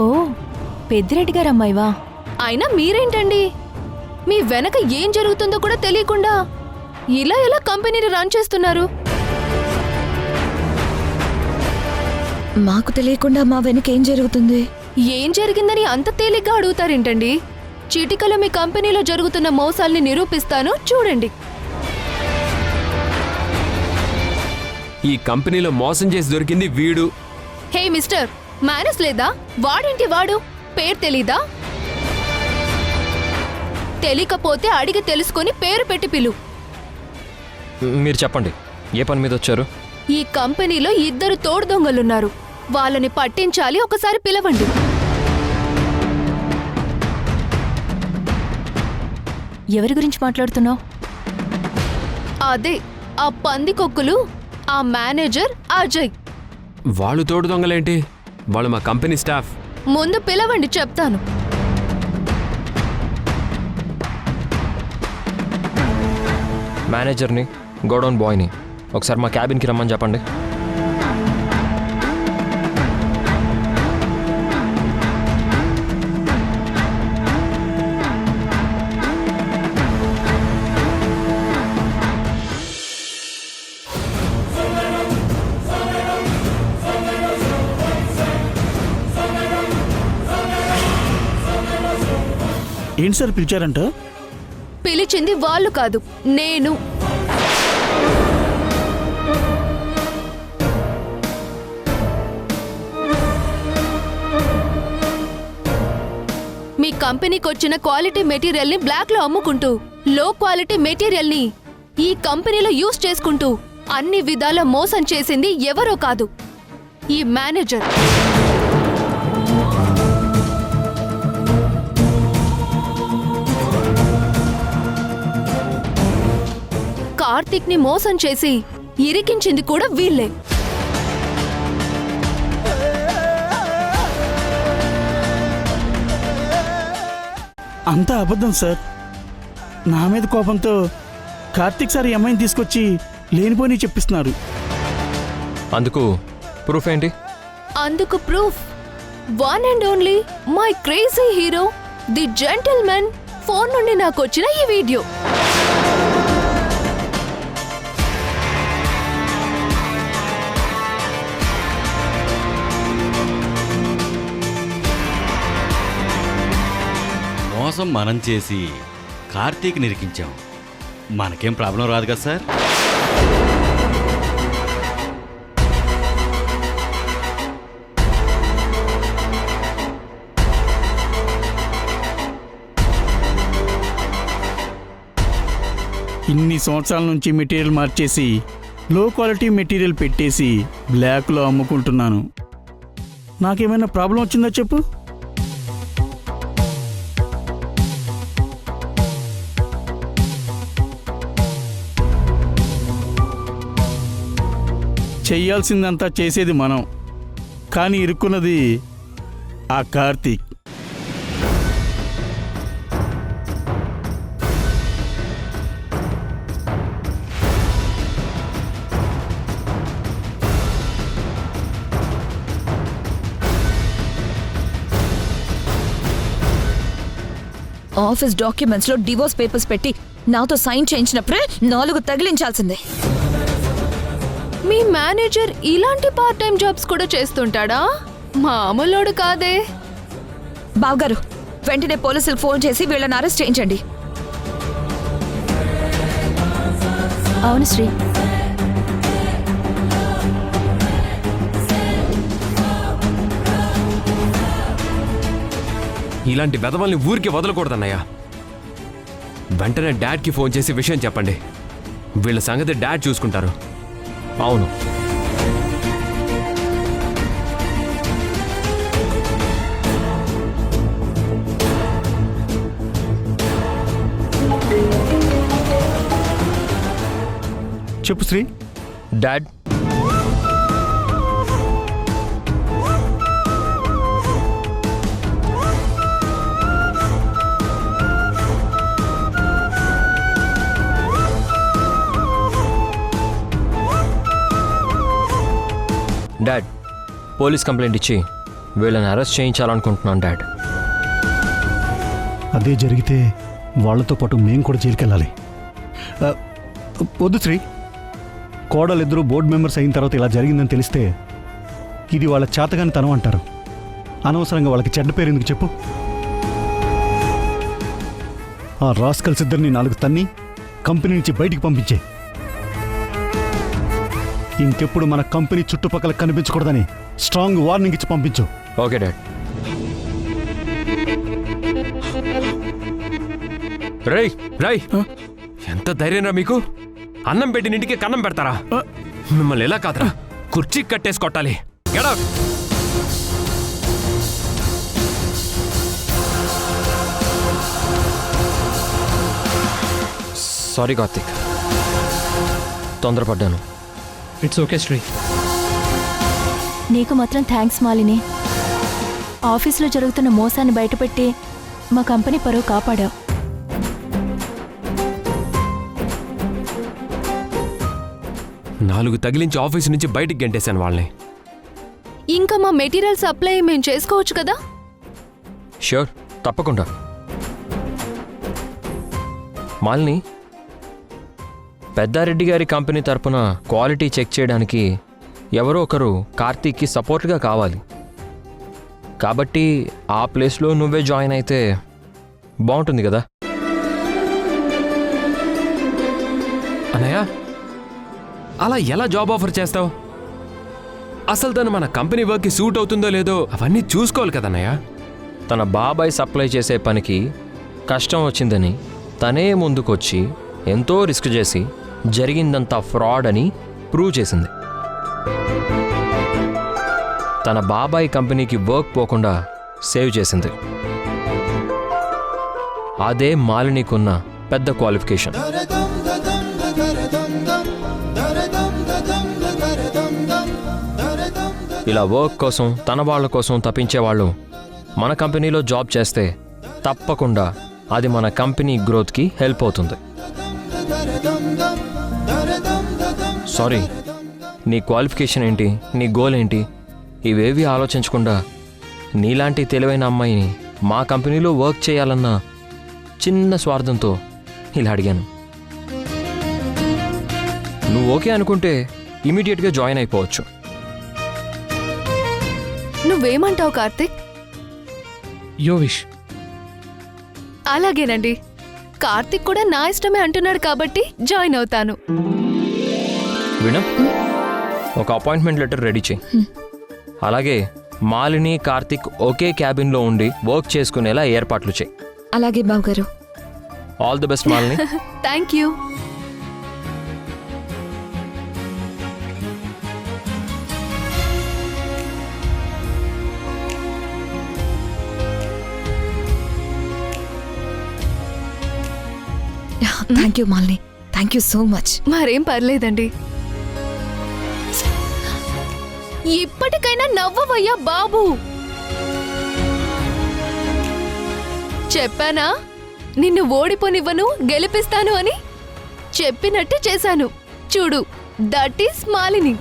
ఓ, పెద్దిరెడ్డి గారు అమ్మాయివా? అయినా మీరేంటండి, మీ వెనక ఏం జరుగుతుందో కూడా తెలియకుండా ఇలా ఎలా కంపెనీని రన్ చేస్తున్నారు? మాకు తెలియకుండా మా వెనక ఏం జరుగుతుంది? ఏం జరిగిందని అంత తేలిగ్గా అడుగుతారేంటండి? చిటికలో మీ కంపెనీలో జరుగుతున్న మోసాల్ని నిరూపిస్తాను, చూడండి. ఈ కంపెనీలో మోసం చేసి దొరికింది వీడు. హే మిస్టర్, మేనస్ లేదా? వాడేంటి వాడు? పేరు తెలీదా? తెలియకపోతే అడిగి తెలుసుకొని పేరు పెట్టి పిలు. మీరు చెప్పండి, ఏ పని మీద వచ్చారు? ఈ కంపెనీలో 2 తోడు దొంగలున్నారు. వాళ్ళని పట్టించాలి, ఒకసారి పిలవండి. ఎవరి గురించి మాట్లాడుతున్నావు? అదే ఆ పందికొక్కులు, ఆ మేనేజర్ అజయ్. వాళ్ళు తోడు దొంగలేంటి? వాళ్ళు మా కంపెనీ స్టాఫ్. ముందు పిలవండి, చెప్తాను. మేనేజర్ని, గోడౌన్ బాయ్ని ఒకసారి మా క్యాబిన్కి రమ్మని చెప్పండి. ఏంటి సార్ పిలిచారంట? పిలిచింది వాళ్ళు కాదు, నేను. మీ కంపెనీకి వచ్చిన క్వాలిటీ మెటీరియల్ని బ్లాక్లో అమ్ముకుంటూ, లో క్వాలిటీ మెటీరియల్ని ఈ కంపెనీలో యూజ్ చేసుకుంటూ అన్ని విధాల మోసం చేసింది ఎవరో కాదు, ఈ మేనేజర్. కార్తిక్ ని మోసం చేసి ఇరికించింది కూడా వీళ్ళే. అంతా అబద్ధం సార్. నా మీద కోపంతో కార్తిక్ సార్ ఈ అమ్మాయిని తీసుకొచ్చి లేనిపోని చెప్పిస్తున్నారు. అందుకు ప్రూఫ్ ఏంటి? అందుకు proof one and only my crazy hero the gentlemen phone నుండి నాకు వచ్చిన ఈ వీడియో. మోసం మనం చేసి కార్తీక్ నిరికించాం. మనకేం ప్రాబ్లం రాదు కదా సార్? ఇన్ని సంవత్సరాల నుంచి మెటీరియల్ మార్చేసి లో క్వాలిటీ మెటీరియల్ పెట్టేసి బ్లాక్లో అమ్ముకుంటున్నాను. నాకేమైనా ప్రాబ్లం వచ్చిందో చెప్పు. చెయ్యాల్సిందంతా చేసేది మనం, కానీ ఇరుక్కున్నది ఆ కార్తీక్. ఆఫీస్ డాక్యుమెంట్స్ లో డివోర్స్ పేపర్స్ పెట్టి నాతో సైన్ చేయించినప్పుడే 4 తగిలించాల్సిందే. మీ మేనేజర్ ఇలాంటి పార్ట్ టైం జాబ్స్ కూడా చేస్తుంటాడా? మామూలోడు కాదే. బావగారు, వెంటనే పోలీసులు ఫోన్ చేసి వీళ్ళని అరెస్ట్ చేయించండి. అవును శ్రీ. ఇలాంటి వెధవల్ని ఊరికి వదలకూడదన్నయ్య. వెంటనే డాడ్కి ఫోన్ చేసి విషయం చెప్పండి. వీళ్ళ సంగతి డాడ్ చూసుకుంటారు. అవును. చెప్పు Sri. Dad, dad police complaint ఇచ్చి వీళ్ళని అరెస్ట్ చేయించాలనుకుంటున్నాను డాడ్. అదే జరిగితే వాళ్ళతో పాటు మేము కూడా జైలుకెళ్ళాలి. వద్దు శ్రీ, కోడలిద్దరూ బోర్డు మెంబర్స్ అయిన తర్వాత ఇలా జరిగిందని తెలిస్తే ఇది వాళ్ళ చేతగాని తనం అంటారు. అనవసరంగా వాళ్ళకి చెడ్డ పేరు ఎందుకు చెప్పు. ఆ రాస్కల్స్ ఇద్దరిని 4 తన్ని కంపెనీ నుంచి బయటికి పంపించే. ఇంకెప్పుడు మన కంపెనీ చుట్టుపక్కల కనిపించకూడదని స్ట్రాంగ్ వార్నింగ్ ఇచ్చి పంపించు. Okay dad. రేయ్ రేయ్, ఎంత ధైర్యంరా మీకు? అన్నం పెట్టిన ఇంటికి కన్నం పెడతారా? మిమ్మల్ని ఎలా కాదురా, కుర్చీ కట్టేసి కొట్టాలి. Get out! సారీ కార్తిక్, తొందరపడ్డాను. It's okay Sri. నీకు మాత్రం థ్యాంక్స్ మాలిని. ఆఫీసులో జరుగుతున్న మోసాన్ని బయటపెట్టి మా కంపెనీ పరువు కాపాడావు. నాలుగు తగిలించి ఆఫీస్ నుంచి బయటికి గెంటేశాను వాళ్ళని. ఇంకా మా మెటీరియల్ సప్లై మేము చేసుకోవచ్చు కదా? ష్యూర్, తప్పకుండా. మాలిని, పెద్దారెడ్డి గారి కంపెనీ తరపున క్వాలిటీ చెక్ చేయడానికి ఎవరో ఒకరు కార్తీక్కి సపోర్ట్గా కావాలి. కాబట్టి ఆ ప్లేస్లో నువ్వే జాయిన్ అయితే బాగుంటుంది కదా. అన్నయ్య, అలా ఎలా జాబ్ ఆఫర్ చేస్తావు? అసలు తను మన కంపెనీ వర్క్కి సూట్ అవుతుందో లేదో అవన్నీ చూసుకోవాలి కదన్నయ్య. తన బాబాయ్ సప్లై చేసే పనికి కష్టం వచ్చిందని తనే ముందుకొచ్చి ఎంతో రిస్క్ చేసి జరిగిందంతా ఫ్రాడ్ అని ప్రూవ్ చేసింది. తన బాబాయ్ కంపెనీకి వర్క్ పోకుండా సేవ్ చేసింది. అదే మాలినికున్న పెద్ద క్వాలిఫికేషన్. ఇలా వర్క్ కోసం తన వాళ్ళ కోసం తప్పించేవాళ్ళు మన కంపెనీలో జాబ్ చేస్తే తప్పకుండా అది మన కంపెనీ గ్రోత్కి హెల్ప్ అవుతుంది. సారీ, నీ క్వాలిఫికేషన్ ఏంటి, నీ గోల్ ఏంటి, ఇవేవి ఆలోచించకుండా నీలాంటి తెలివైన అమ్మాయిని మా కంపెనీలో వర్క్ చేయాలన్న చిన్న స్వార్థంతో ఇలా అడిగాను. నువ్వు ఓకే అనుకుంటే ఇమీడియట్గా జాయిన్ అయిపోవచ్చు. నువ్వేమంటావు కార్తిక్? యో విష్. అలాగేనండి. కార్తిక్ కూడా నా ఇష్టమే అంటున్నాడు కాబట్టి జాయిన్ అవుతాను. వీణా, ఒక అపాయింట్మెంట్ లెటర్ రెడీ చేయి. అలాగే మాలిని, కార్తిక్ ఒకే క్యాబిన్లో ఉండి వర్క్ చేసుకునేలా ఏర్పాట్లు చేయి. అలాగే బావగారు. All the best Malini. Thank you. Thank you Malini, thank you so much. మరేం పర్లేదండి. ఇప్పటికైనా నవ్వవయ్యా బాబు. చెప్పానా నిన్ను ఓడిపోనివ్వను, గెలిపిస్తాను అని? చెప్పినట్టు చేశాను. చూడు, దట్ ఈస్ మాలిని.